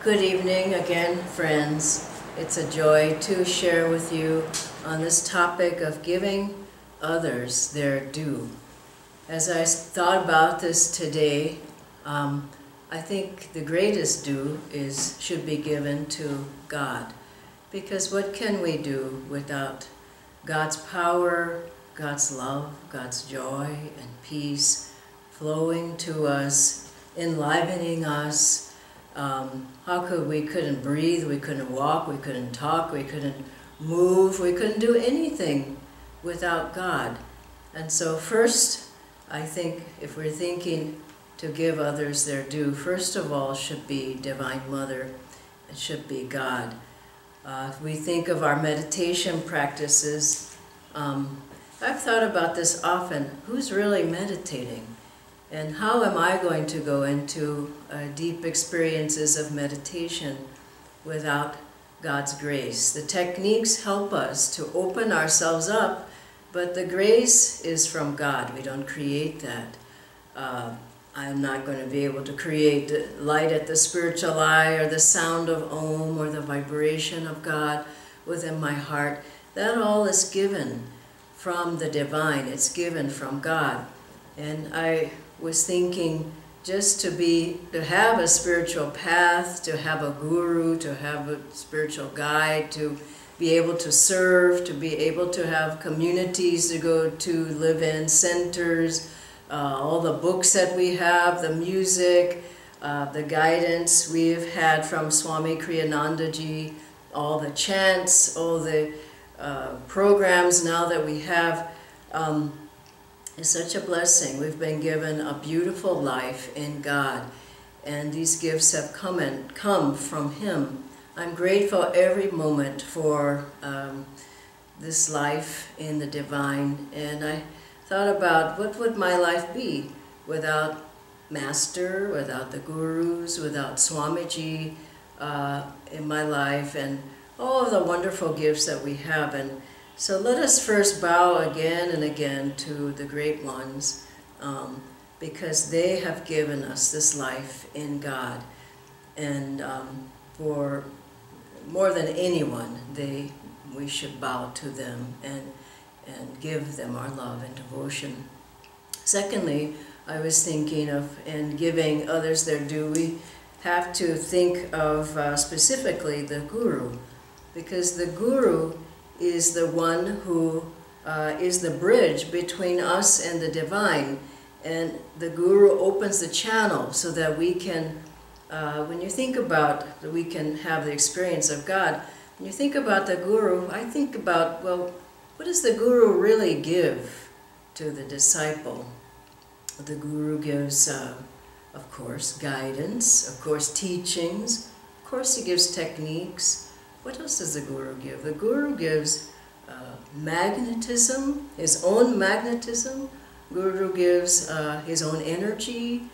Good evening again, friends. It's a joy to share with you on this topic of giving others their due. As I thought about this today, I think the greatest due should be given to God. Because what can we do without God's power, God's love, God's joy and peace flowing to us, enlivening us? We couldn't breathe, we couldn't walk, we couldn't talk, we couldn't move, we couldn't do anything without God. And so first, I think if we're thinking to give others their due, first of all should be Divine Mother, it should be God. If we think of our meditation practices, I've thought about this often. Who's really meditating? And how am I going to go into deep experiences of meditation without God's grace? The techniques help us to open ourselves up, but the grace is from God. We don't create that. I'm not going to be able to create the light at the spiritual eye or the sound of Om or the vibration of God within my heart. That all is given from the divine. It's given from God. And I was thinking just to have a spiritual path, to have a guru, to have a spiritual guide, to be able to serve, to be able to have communities to go to live in, centers, all the books that we have, the music, the guidance we've had from Swami Kriyanandaji, all the chants, all the programs now that we have. It's such a blessing. We've been given a beautiful life in God, and these gifts have come from Him. I'm grateful every moment for this life in the divine, and I thought about what would my life be without Master, without the gurus, without Swamiji in my life, and all of the wonderful gifts that we have. And so let us first bow again and again to the great ones, because they have given us this life in God. And for more than anyone, we should bow to them and give them our love and devotion. Secondly, I was thinking of, in giving others their due, we have to think of specifically the Guru, because the Guru is the one who is the bridge between us and the divine. And the Guru opens the channel so that we can, when you think about that we can have the experience of God, when you think about the Guru, I think about, well, what does the Guru really give to the disciple? The Guru gives, of course, guidance, of course, teachings, of course he gives techniques. What else does the Guru give? The Guru gives magnetism, his own magnetism. Guru gives his own energy.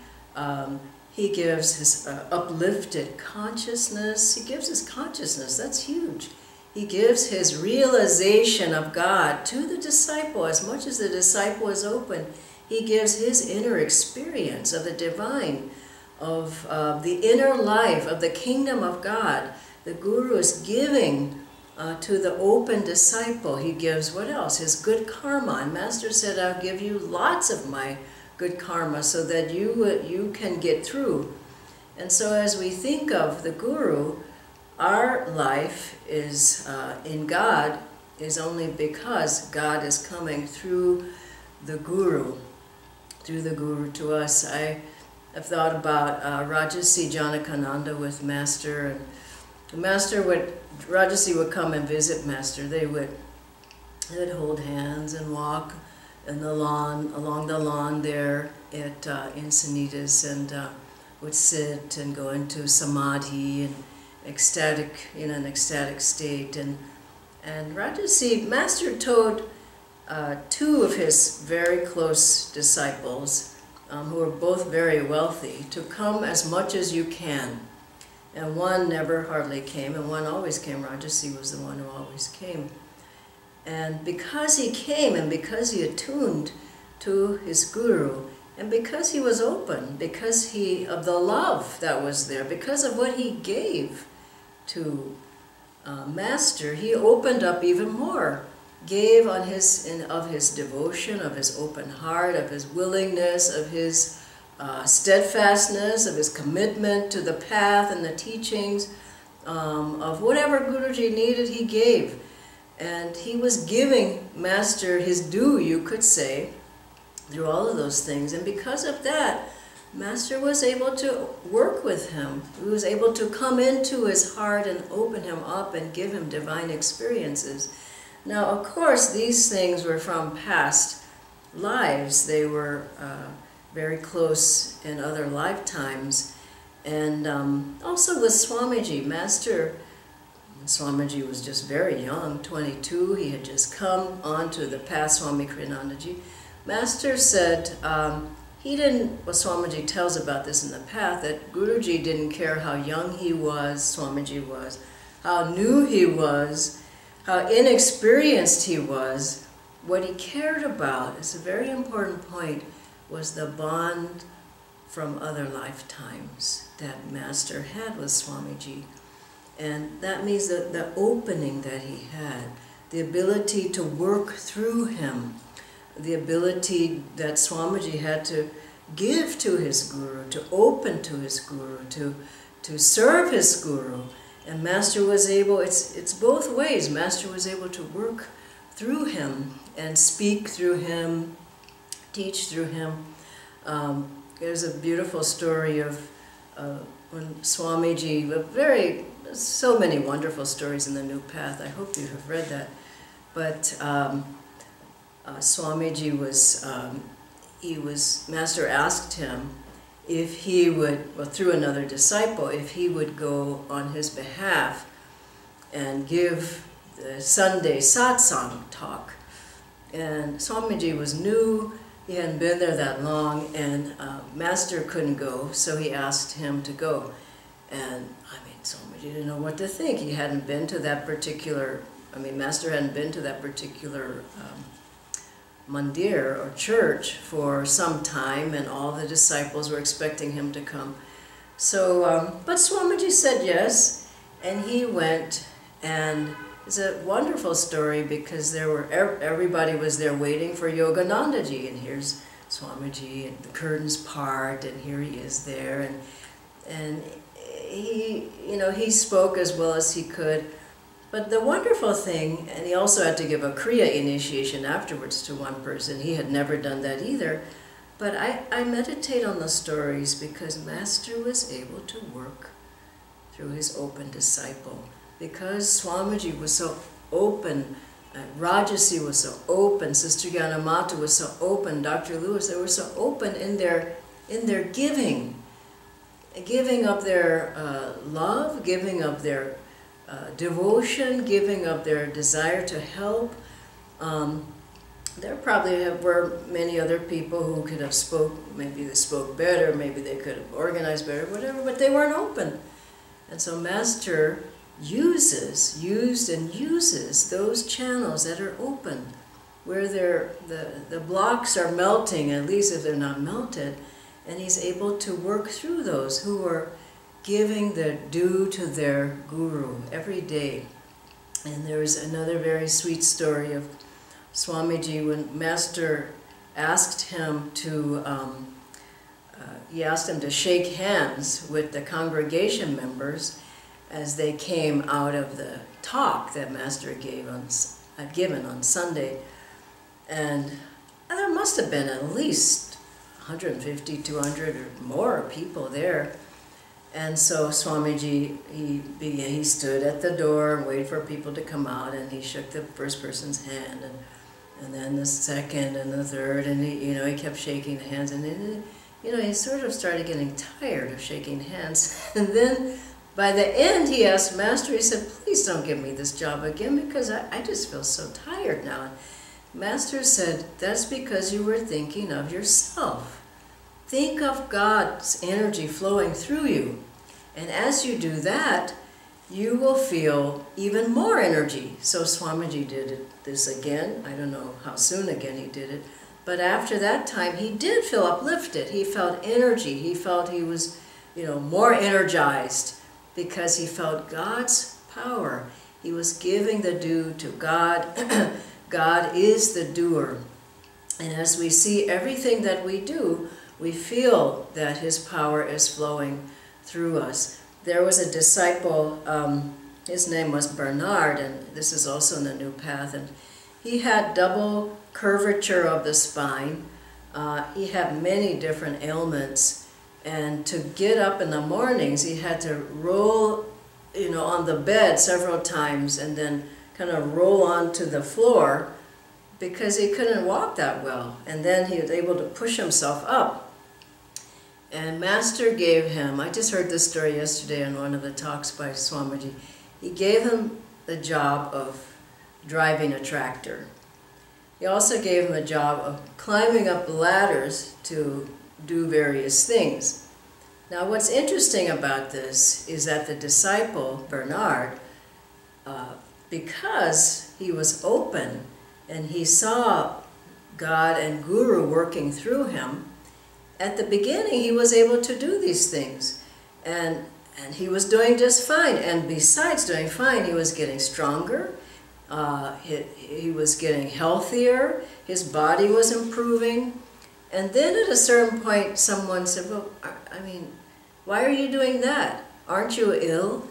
He gives his uplifted consciousness. He gives his consciousness. That's huge. He gives his realization of God to the disciple. As much as the disciple is open, he gives his inner experience of the divine, of the inner life, of the kingdom of God. The Guru is giving to the open disciple. He gives what else? His good karma. And Master said, I'll give you lots of my good karma so that you can get through. And so as we think of the Guru, our life is in God is only because God is coming through the Guru to us. I have thought about Rajasi Janakananda with Master, and Rajasi would come and visit Master. They'd hold hands and walk in the lawn, along the lawn there at Encinitas, and would sit and go into samadhi and in an ecstatic state. And Rajasi, Master told two of his very close disciples, who were both very wealthy, to come as much as you can. And one never hardly came, and one always came. Rajasi was the one who always came. And because he came and because he attuned to his Guru, And because he was open, because of the love that was there, because of what he gave to Master, he opened up even more. Gave of his devotion, of his open heart, of his willingness, of his steadfastness, of his commitment to the path and the teachings, of whatever Guruji needed, he gave. And he was giving Master his due, you could say, through all of those things. And because of that, Master was able to work with him. He was able to come into his heart and open him up and give him divine experiences. Now, of course, these things were from past lives. They were very close in other lifetimes. And also with Swamiji, Swamiji was just very young, 22. He had just come onto the path, Swami Kriyanandaji. Master said, Swamiji tells about this in the path, that Guruji didn't care how young he was, Swamiji was, how new he was, how inexperienced he was. What he cared about, is a very important point, was the bond from other lifetimes that Master had with Swamiji. And that means that the opening that he had, the ability to work through him, the ability that Swamiji had to give to his Guru, to open to his Guru, to serve his Guru. And Master was able, it's both ways. Master was able to work through him and speak through him, teach through him. There's a beautiful story of when Swamiji, so many wonderful stories in the New Path. I hope you have read that. But Swamiji Master asked him if he would, well, through another disciple, if he would go on his behalf and give the Sunday satsang talk. And Swamiji was new, he hadn't been there that long, and Master couldn't go, so he asked him to go. And Swamiji didn't know what to think. He hadn't been to that particular, Master hadn't been to that particular mandir or church for some time, and all the disciples were expecting him to come. So, but Swamiji said yes, and he went, and it's a wonderful story because everybody was there waiting for Yoganandaji, and here's Swamiji, and the curtains part, and here he is there, and he spoke as well as he could. But the wonderful thing, and he also had to give a Kriya initiation afterwards to one person. He had never done that either. But I meditate on the stories because Master was able to work through his open disciple. Because Swamiji was so open, Rajasi was so open, Sister Gyanamata was so open, Dr. Lewis, they were so open in their giving of their love, giving of their devotion, giving of their desire to help. There probably were many other people who could have maybe they spoke better, maybe they could have organized better, whatever, but they weren't open. And so Master used and uses those channels that are open, where the blocks are melting, at least if they're not melted, and he's able to work through those who are giving the due to their Guru every day. And there's another very sweet story of Swamiji when Master asked him to, shake hands with the congregation members as they came out of the talk that Master had given on Sunday. And there must have been at least 150, 200 or more people there. And so Swamiji, he stood at the door and waited for people to come out, and he shook the first person's hand, and then the second and the third, and he kept shaking the hands, and then, he sort of started getting tired of shaking hands. And then by the end he asked Master, he said, please don't give me this job again because I just feel so tired now. Master said, that's because you were thinking of yourself. Think of God's energy flowing through you. And as you do that, you will feel even more energy. So Swamiji did this again. I don't know how soon again he did it. But after that time, he did feel uplifted. He felt energy. He felt he was, more energized because he felt God's power. He was giving the due to God. God is the doer. And as we see everything that we do, we feel that his power is flowing through us. There was a disciple, his name was Bernard, and this is also in the New Path, and he had double curvature of the spine. He had many different ailments, and to get up in the mornings, he had to roll, on the bed several times and then kind of roll onto the floor because he couldn't walk that well. And then he was able to push himself up. And Master gave him, I just heard this story yesterday in one of the talks by Swamiji, he gave him the job of driving a tractor. He also gave him a job of climbing up ladders to do various things. Now what's interesting about this is that the disciple, Bernard, because he was open and he saw God and Guru working through him, at the beginning he was able to do these things. And he was doing just fine. And besides doing fine, he was getting stronger. He was getting healthier. His body was improving. And then at a certain point, someone said, well, I mean, why are you doing that? Aren't you ill?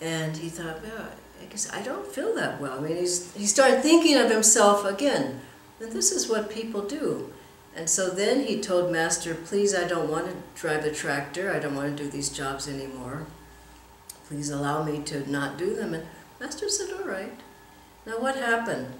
And he thought, well, I guess I don't feel that well. I mean, he started thinking of himself again. And this is what people do. And so then he told Master, please, I don't want to drive the tractor. I don't want to do these jobs anymore. Please allow me to not do them. And Master said, all right. Now what happened?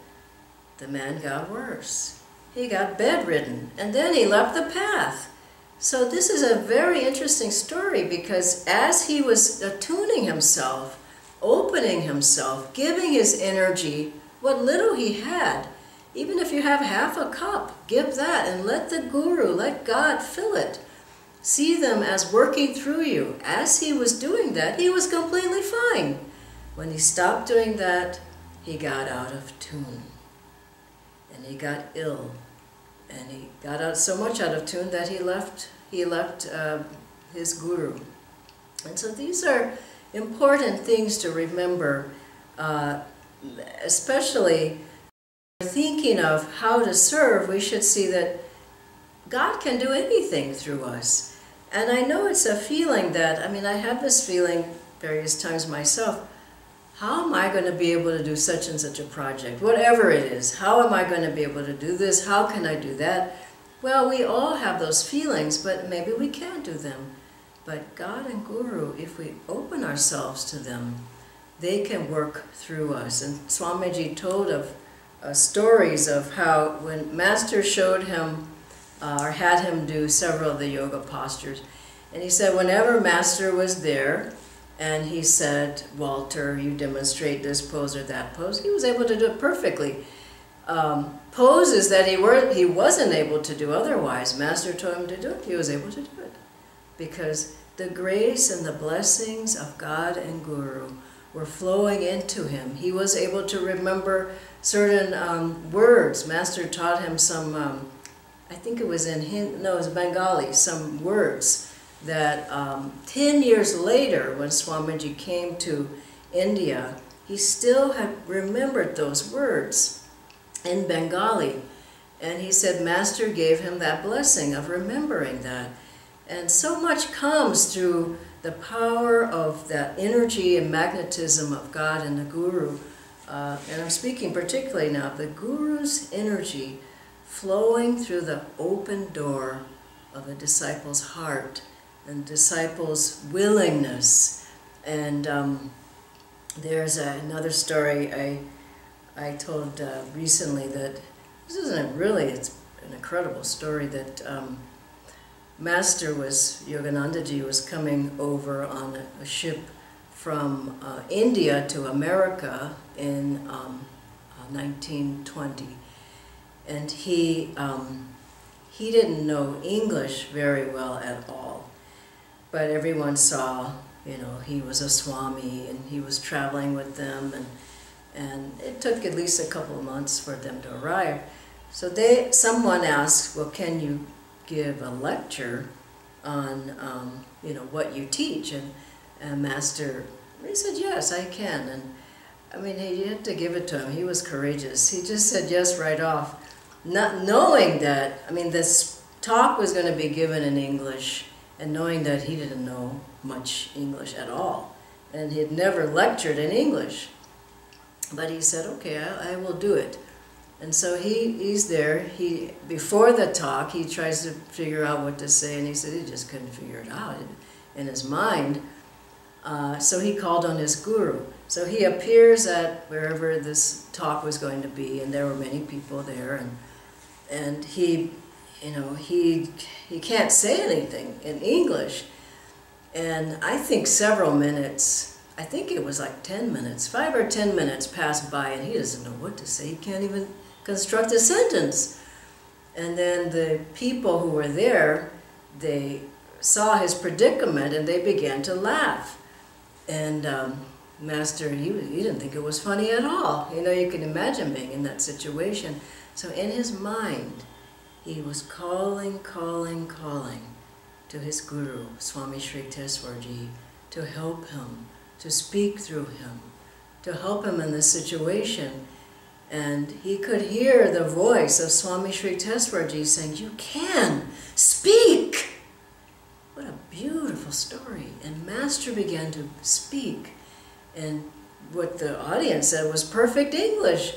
The man got worse. He got bedridden, and then he left the path. So this is a very interesting story because as he was attuning himself, opening himself, giving his energy, what little he had, even if you have half a cup, give that and let the Guru, let God fill it. See them as working through you. As he was doing that, he was completely fine. When he stopped doing that, he got out of tune. And he got ill. And he got out so much out of tune that he left his Guru. And so these are important things to remember, especially thinking of how to serve. We should see that God can do anything through us. And I know it's a feeling that, I mean, I have this feeling various times myself, how am I going to be able to do such and such a project? Whatever it is, how am I going to be able to do this? How can I do that? Well, we all have those feelings, but maybe we can't do them. But God and Guru, if we open ourselves to them, they can work through us. And Swamiji told of stories of how when Master showed him or had him do several of the yoga postures, and he said whenever Master was there and he said, Walter, you demonstrate this pose or that pose, he was able to do it perfectly. Poses that he wasn't able to do otherwise, Master told him to do it, he was able to do it. Because the grace and the blessings of God and Guru were flowing into him. He was able to remember certain words. Master taught him some, I think it was in it was Bengali, some words that 10 years later, when Swamiji came to India, he still had remembered those words in Bengali. And he said Master gave him that blessing of remembering that. And so much comes through the power of that energy and magnetism of God and the Guru. And I'm speaking particularly now of the Guru's energy flowing through the open door of a disciple's heart and disciple's willingness. And there's another story I told recently that this isn't really, it's an incredible story that Master was, Yoganandaji was coming over on a ship from India to America in 1920. And he didn't know English very well at all. But everyone saw, he was a Swami and he was traveling with them, and it took at least a couple of months for them to arrive. So someone asked, well, can you give a lecture on, what you teach? And Master, he said, yes, I can. And I mean, he had to give it to him. He was courageous. He just said yes right off, not knowing that, this talk was going to be given in English, and knowing that he didn't know much English at all. And he had never lectured in English. But he said, okay, I will do it. And so he's there. Before the talk, he tries to figure out what to say, and he said he just couldn't figure it out in his mind. So he called on his guru. So he appears at wherever this talk was going to be, and there were many people there, and he can't say anything in English. And I think several minutes, I think it was like 10 minutes, 5 or 10 minutes passed by, and he doesn't know what to say. He can't even construct a sentence. And then the people who were there, they saw his predicament, and they began to laugh. And Master, he didn't think it was funny at all. You can imagine being in that situation. So in his mind, he was calling to his guru, Swami Sri Teswarji, to help him, to speak through him, to help him in this situation. And he could hear the voice of Swami Sri Teswarji saying, you can speak! What a beautiful story. And Master began to speak. And what the audience said was perfect English.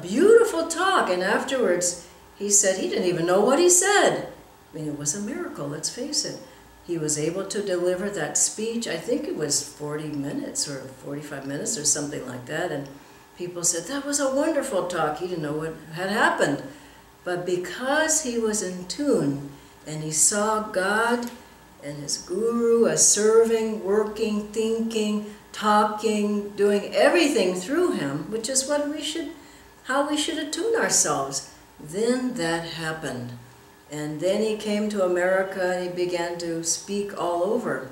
Beautiful talk. And afterwards, he said he didn't even know what he said. It was a miracle, let's face it. He was able to deliver that speech. I think it was 40 minutes or 45 minutes or something like that. And people said, that was a wonderful talk. He didn't know what had happened. But because he was in tune and he saw God and his guru as serving, working, thinking, talking, doing everything through him, which is how we should attune ourselves, then that happened. And then he came to America and he began to speak all over.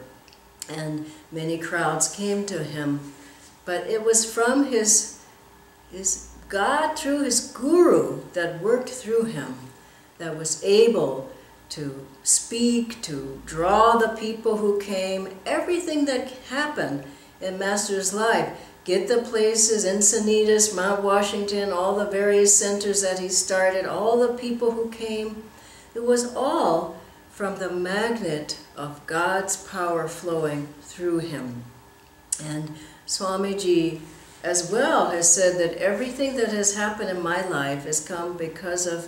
And many crowds came to him. But it was from his God, through his guru, that worked through him, that was able to speak, to draw the people who came, everything that happened in Master's life. Get the places, Encinitas, Mount Washington, all the various centers that he started, all the people who came. It was all from the magnet of God's power flowing through him. And Swamiji as well has said that everything that has happened in my life has come because of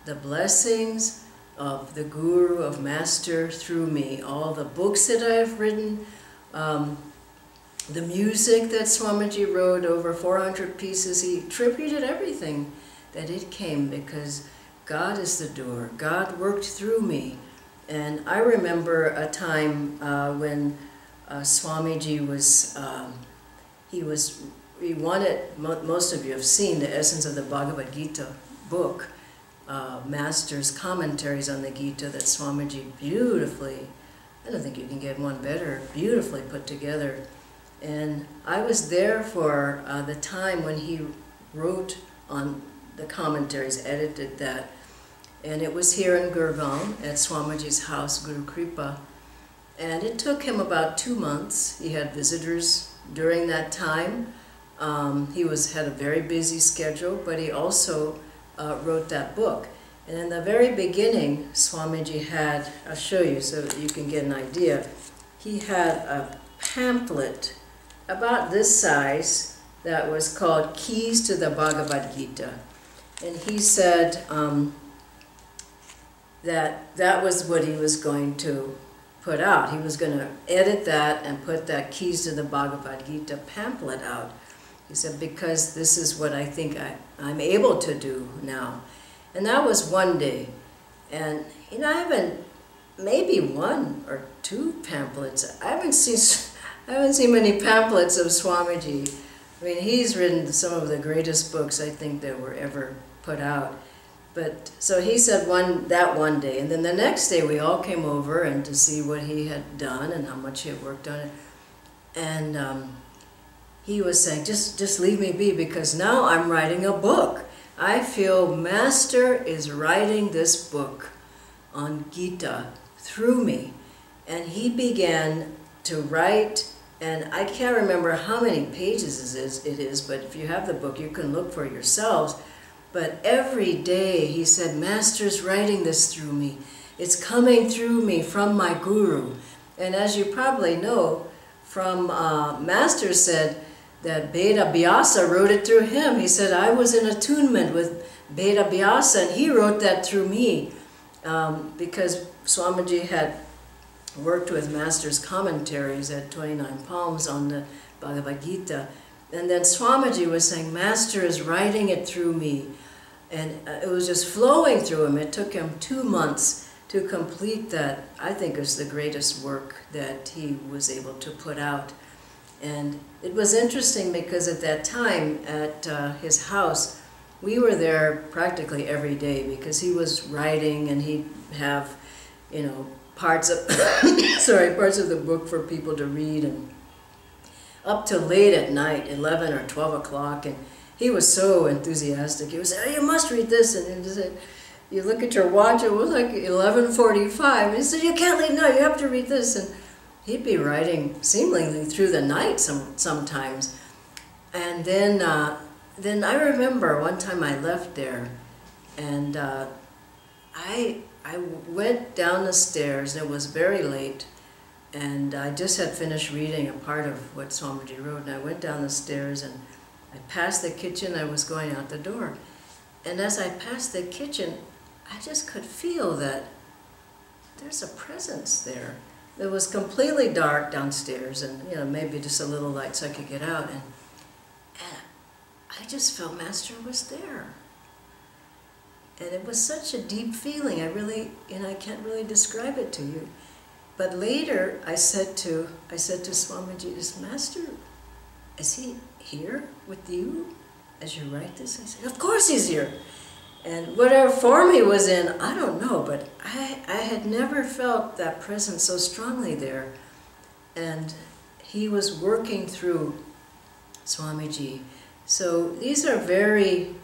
the blessings of the Guru, of Master through me. All the books that I've written, the music that Swamiji wrote, over 400 pieces, he attributed everything that it came because God is the doer. God worked through me. And I remember a time when Swamiji was, he wanted, most of you have seen the Essence of the Bhagavad Gita book, Master's commentaries on the Gita that Swamiji beautifully, I don't think you can get one better, beautifully put together. And I was there for the time when he wrote on the commentaries, edited that. And it was here in Gurgaon at Swamiji's house, Guru Kripa. And it took him about 2 months. He had visitors during that time. He had a very busy schedule, but he also wrote that book. And in the very beginning, Swamiji had, I'll show you so that you can get an idea, he had a pamphlet about this size that was called Keys to the Bhagavad Gita. And he said that was what he was going to put out. He was going to edit that and put that Keys to the Bhagavad Gita pamphlet out. He said, because this is what I think I'm able to do now. And that was one day. And I haven't, maybe 1 or 2 pamphlets. I haven't seen many pamphlets of Swamiji. I mean, he's written some of the greatest books I think that were ever put out. But so he said that one day, and then the next day we all came over and to see what he had done and how much he had worked on it. And he was saying, just leave me be, because now I'm writing a book. I feel Master is writing this book on Gita through me. And he began to write, and I can't remember how many pages it is, but if you have the book, you can look for yourselves. But every day he said, Master's writing this through me. It's coming through me from my guru. And as you probably know, Master said that Beda Vyasa wrote it through him. He said, I was in attunement with Beda Vyasa, and he wrote that through me. Because Swamiji had worked with Master's commentaries at 29 Palms on the Bhagavad Gita. And then Swamiji was saying, Master is writing it through me. And it was just flowing through him. It took him 2 months to complete that. I think it was the greatest work that he was able to put out. And it was interesting because at that time at his house, we were there practically every day because he was writing, and he'd have, you know, parts of parts of the book for people to read, and up to late at night, 11 or 12 o'clock, and he was so enthusiastic. He would say, oh, you must read this, and he said, you look at your watch, it was like 11:45, and he said, you can't leave now, you have to read this, and he'd be writing seemingly through the night sometimes. And then I remember one time I left there, and I went down the stairs, and it was very late, and I just had finished reading a part of what Swamiji wrote, and I went down the stairs, and I passed the kitchen, I was going out the door. And as I passed the kitchen, I just could feel that there's a presence there. It was completely dark downstairs, and you know, maybe just a little light so I could get out, and I just felt Master was there. And it was such a deep feeling. I can't really describe it to you. But later, I said to Swamiji, is he here with you as you write this? I said, of course he's here. And whatever form he was in, I don't know, but I had never felt that presence so strongly there. And he was working through Swamiji. So these are very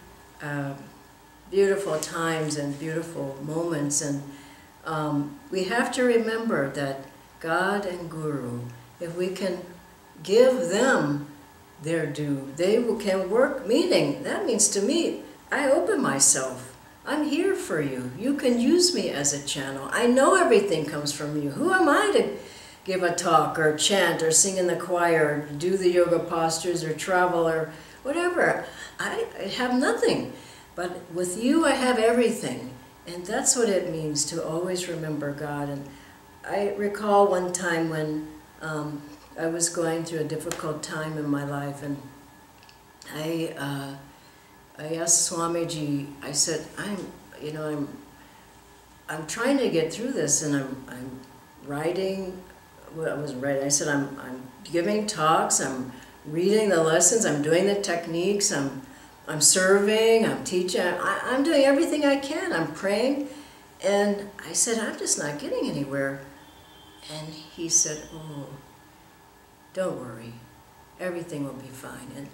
beautiful times and beautiful moments, and we have to remember that God and Guru, if we can give them their due, they can work, meaning, that means to me, I open myself. I'm here for you. You can use me as a channel. I know everything comes from you. Who am I to give a talk or chant or sing in the choir or do the yoga postures or travel or whatever? I have nothing. But with you, I have everything. And that's what it means to always remember God. And I recall one time when I was going through a difficult time in my life, and I asked Swamiji, I said, I'm trying to get through this, and I'm writing. Well, I wasn't writing. I said, I'm giving talks, I'm reading the lessons, I'm doing the techniques, I'm serving, I'm teaching, I'm doing everything I can, I'm praying. And I said, I'm just not getting anywhere. And he said, oh, don't worry, everything will be fine. And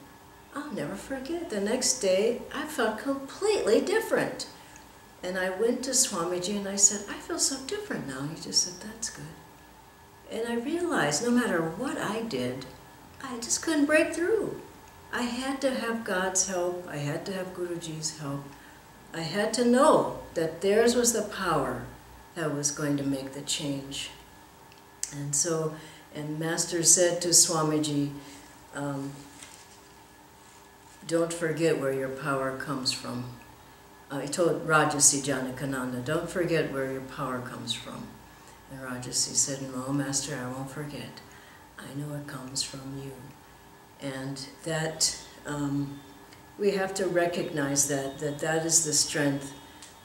I'll never forget, the next day I felt completely different. And I went to Swamiji and I said, I feel so different now. He just said, that's good. And I realized no matter what I did, I just couldn't break through. I had to have God's help. I had to have Guruji's help. I had to know that theirs was the power that was going to make the change. And so, and Master said to Swamiji, don't forget where your power comes from. He told Rajasi Janakananda, don't forget where your power comes from. And Rajasi said, no, Master, I won't forget. I know it comes from you. And that we have to recognize that is the strength.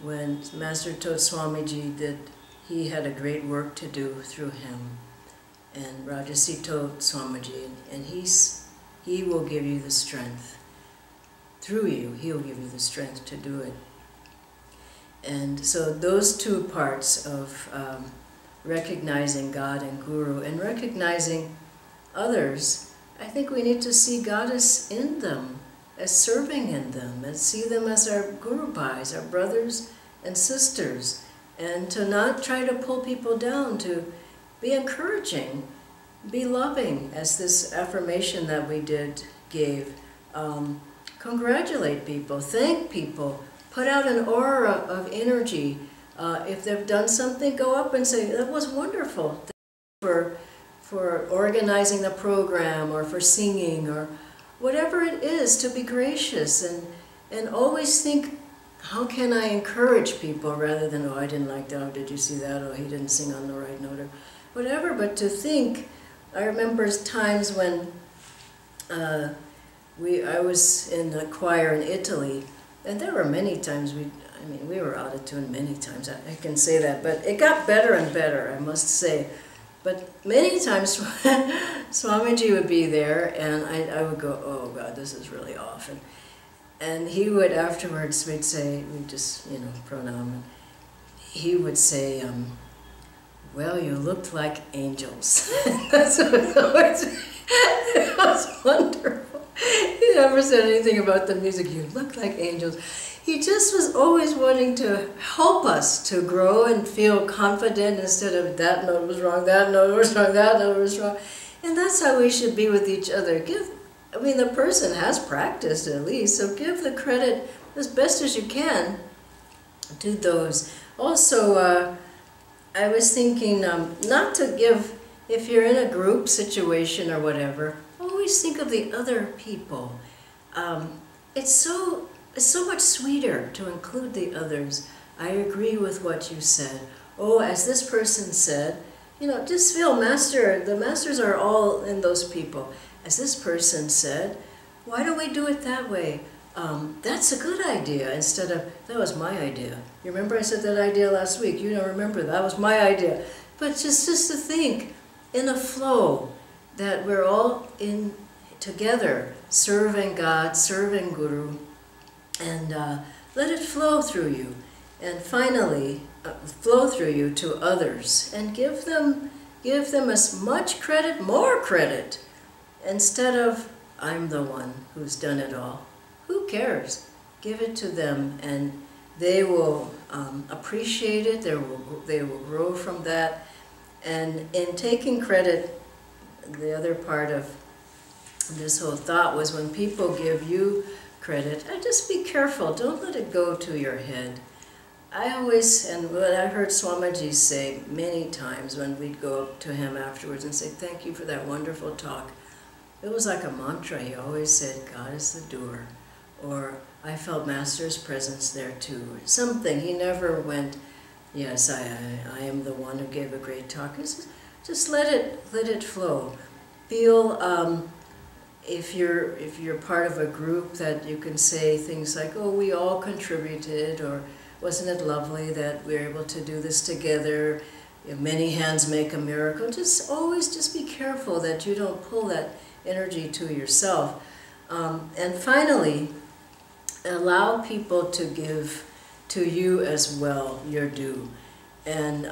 When Master told Swamiji that he had a great work to do through him, and Rajasi told Swamiji, and he will give you the strength. Through you, he'll give you the strength to do it. And so those two parts of recognizing God and Guru and recognizing others, I think we need to see Goddess in them. as serving in them, and see them as our Guru Bhais, our brothers and sisters, and to not try to pull people down, to be encouraging, be loving, as this affirmation that we gave. Congratulate people, thank people, put out an aura of energy. If they've done something, go up and say, that was wonderful. Thank you for organizing the program, or for singing, or whatever it is, to be gracious, and always think, how can I encourage people, rather than, oh, I didn't like that, oh, did you see that, oh, he didn't sing on the right note, or whatever, but to think. I remember times when I was in a choir in Italy, and there were many times we were out of tune many times, I can say that, but it got better and better, I must say. But many times Swamiji would be there, and I would go, oh God, this is really off. And he would afterwards, we'd just, pranam, he would say, well, you looked like angels. That's what it was wonderful. He never said anything about the music. You look like angels. He just was always wanting to help us to grow and feel confident, instead of that note was wrong, that note was wrong, that note was wrong. And that's how we should be with each other. The person has practiced at least, so give the credit as best as you can to those. Also, I was thinking not to give, if you're in a group situation or whatever, always think of the other people. It's so much sweeter to include the others. I agree with what you said. Oh, as this person said, just feel the masters are all in those people. As this person said, why don't we do it that way? That's a good idea, instead of, that was my idea. You remember I said that idea last week? You don't remember, that was my idea. But just to think in a flow, that we're all in together, serving God, serving Guru, and let it flow through you. And finally, flow through you to others, and give them as much credit, more credit, instead of, I'm the one who's done it all. Who cares? Give it to them, and they will appreciate it. They will grow from that. And in taking credit, the other part of this whole thought was, when people give you credit, just be careful. Don't let it go to your head. I always, and what I heard Swamiji say many times when we'd go up to him afterwards and say, thank you for that wonderful talk. It was like a mantra. He always said, God is the doer. Or, I felt Master's presence there too. Or something. He never went, yes, I am the one who gave a great talk. Just let it flow. Feel, if you're part of a group, that you can say things like, oh, we all contributed, or wasn't it lovely that we're able to do this together? If many hands make a miracle. Always be careful that you don't pull that energy to yourself. And finally, allow people to give to you as well your due. And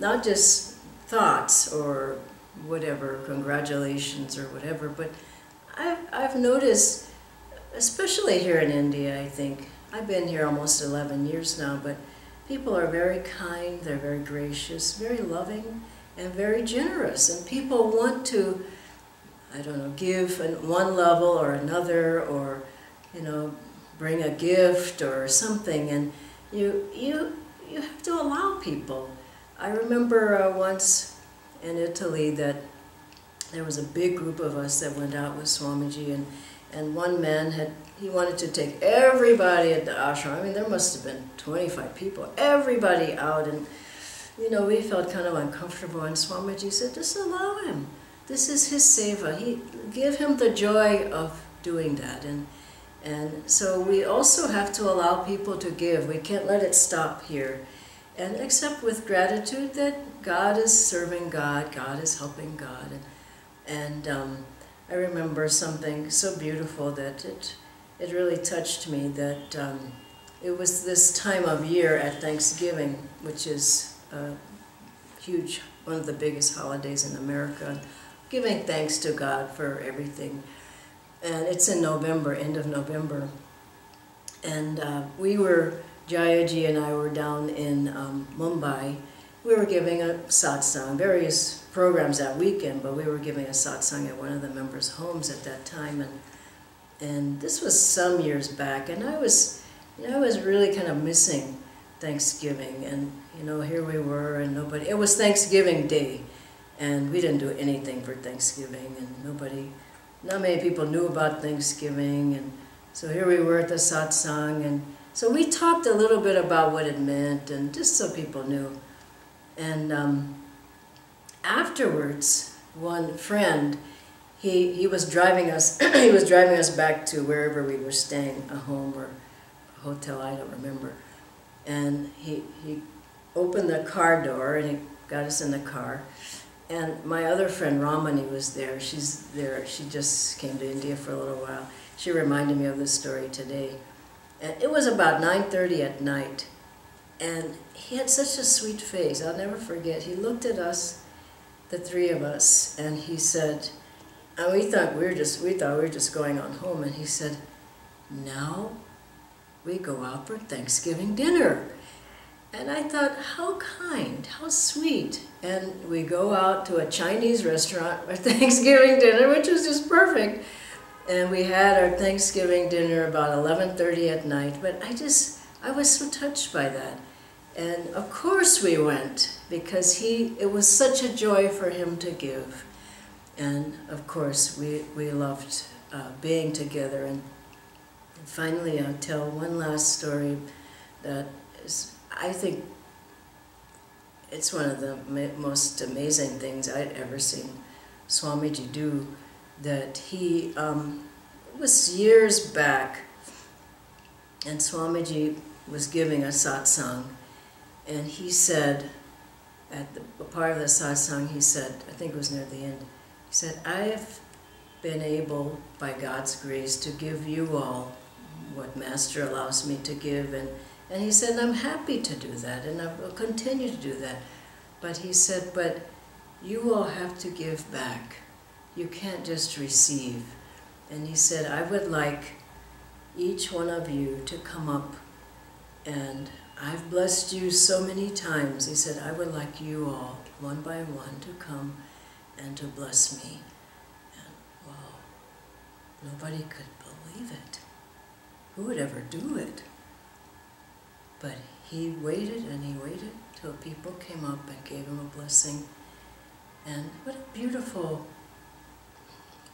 not just thoughts or whatever, congratulations or whatever, but I've noticed, especially here in India, I think, I've been here almost 11 years now, but people are very kind, they're very gracious, very loving, and very generous. And people want to, I don't know, give at one level or another, or, bring a gift or something. And you have to allow people. I remember once in Italy that there was a big group of us that went out with Swamiji, and one man he wanted to take everybody at the ashram. There must have been 25 people, everybody out, and we felt kind of uncomfortable, and Swamiji said, just allow him. This is his seva. Give him the joy of doing that. And so we also have to allow people to give. We can't let it stop here. And accept with gratitude that God is serving God, God is helping God. And I remember something so beautiful that it really touched me, that it was this time of year at Thanksgiving, which is huge, one of the biggest holidays in America, giving thanks to God for everything. and it's in November, end of November. And Jayaji and I were down in Mumbai. We were giving a satsang, various programs that weekend, but we were giving a satsang at one of the members' homes at that time. And this was some years back, and I was really kind of missing Thanksgiving. And here we were, and nobody. It was Thanksgiving Day, and we didn't do anything for Thanksgiving, and not many people knew about Thanksgiving. And so here we were at the satsang, and so we talked a little bit about what it meant, and just so people knew. And afterwards, one friend, he was driving us. He was driving us back to wherever we were staying, a home or a hotel, I don't remember. And he opened the car door and he got us in the car. And my other friend Ramani was there. She's there. She just came to India for a little while. She reminded me of this story today. And it was about 9:30 at night. And he had such a sweet face. I'll never forget. He looked at us, the three of us, and he said, and we thought we were just going on home, and he said, "Now we go out for Thanksgiving dinner." And I thought, how kind, how sweet. And we go out to a Chinese restaurant for Thanksgiving dinner, which was just perfect. And we had our Thanksgiving dinner about 11:30 at night. But I was so touched by that. And of course we went, because it was such a joy for him to give. And of course we loved being together. And finally I'll tell one last story that is, I think it's one of the most amazing things I'd ever seen Swamiji do. That he was years back, and Swamiji was giving a satsang, and he said, at a part of the satsang, he said, I think it was near the end, he said, "I have been able, by God's grace, to give you all what Master allows me to give, and he said, I'm happy to do that, and I will continue to do that. But he said, but you all have to give back. You can't just receive." And he said, "I would like each one of you to come up, and I've blessed you so many times." He said, "I would like you all, one by one, to come and to bless me." And wow, nobody could believe it. Who would ever do it? But he waited and he waited till people came up and gave him a blessing. And what a beautiful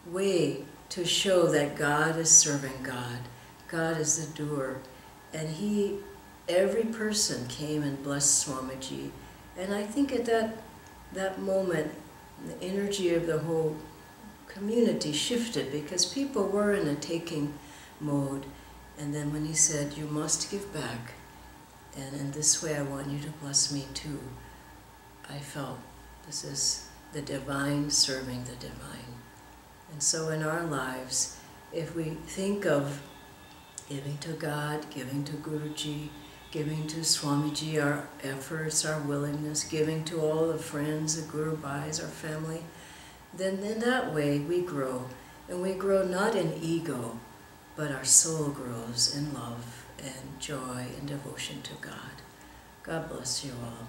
way to show that God is serving God. God is the doer. And every person came and blessed Swamiji. And I think at that moment, the energy of the whole community shifted, because people were in a taking mode. And then when he said, "You must give back, and in this way I want you to bless me too," I felt this is the divine serving the divine. And so in our lives, if we think of giving to God, giving to Guruji, giving to Swamiji, our efforts, our willingness, giving to all the friends, the Guru Bhais, our family, then in that way we grow. And we grow not in ego, but our soul grows in love and joy and devotion to God. God bless you all.